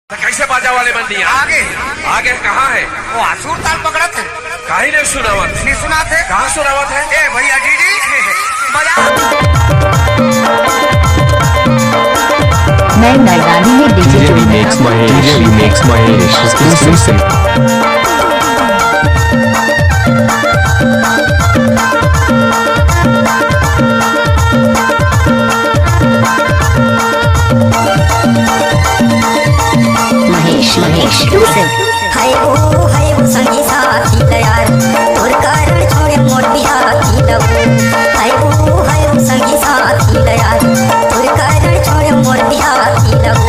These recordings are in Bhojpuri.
तो कैसे बाजा वाले बन दिया? आगे आगे कहाँ है? वो आसूर ताल पकड़ा थे। कहीं नहीं सुनावत। नहीं सुना थे? कहाँ सुनावत है? ए भैया डीडी बजा। मैं मैदानी में DJ remix Mahesh exclusive। Mahesh हाय वो संगी साथी तैयार तोर कारण छोड़े मोर बिहाती लगो। हाय वो संगी साथी तैयार तोर कारण छोड़े मोर बिहाती लगो।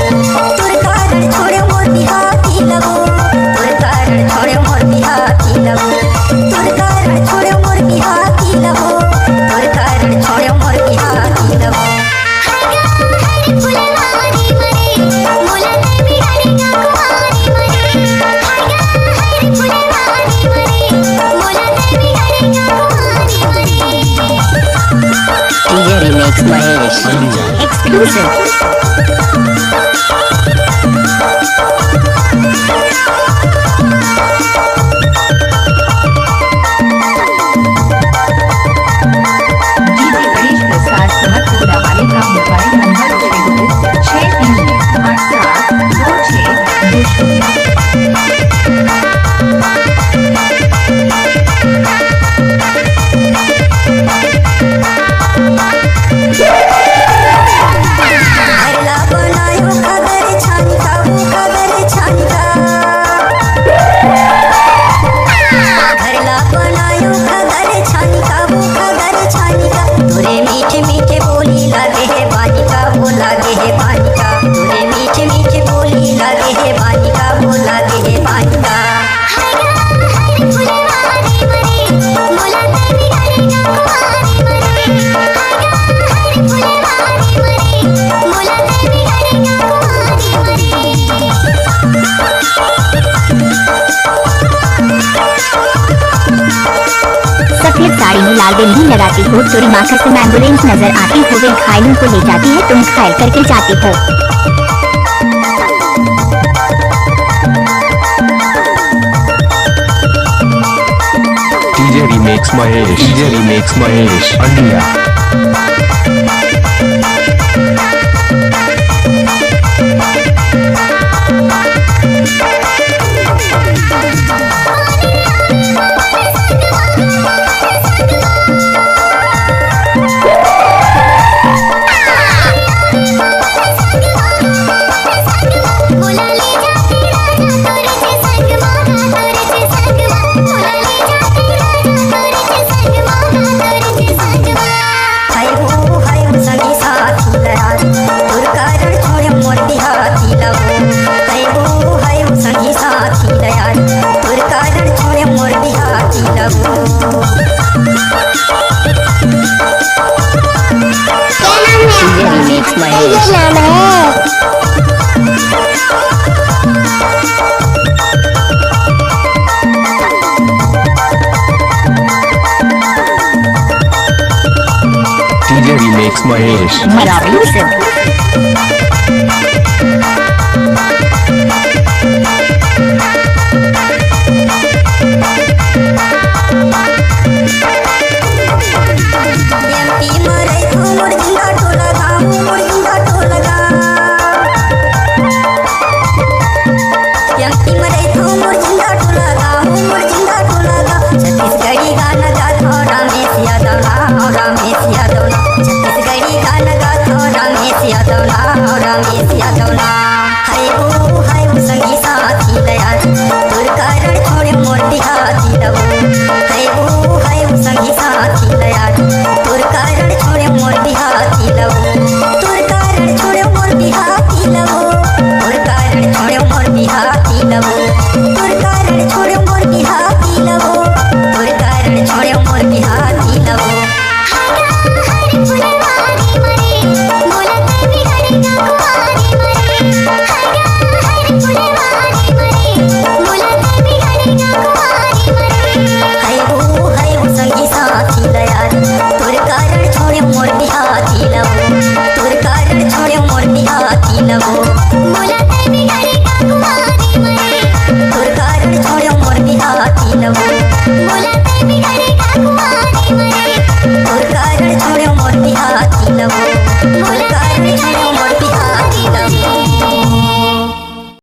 तोर कारण छोड़े मोर बिहाती लगो। तोर कारण छोड़े मोर बिहाती लगो। तोर कारण छोड़े मोर बिहाती लगो। तोर कारण छोड़े मोर बिहाती लगो। DJ remix Mahesh exclusive। सफेद साड़ी में लाल बिंदी लगाती हो, तोरी माँ कसम एम्बुलेंस नजर आती हो, वे घायलों को ले जाती है, तुम घायल करके जाती हो। DJ remix Mahesh India. DJ remix Mahesh तोर कारण छोड़ो मोर बिहाती लबू बोला ते भी डरे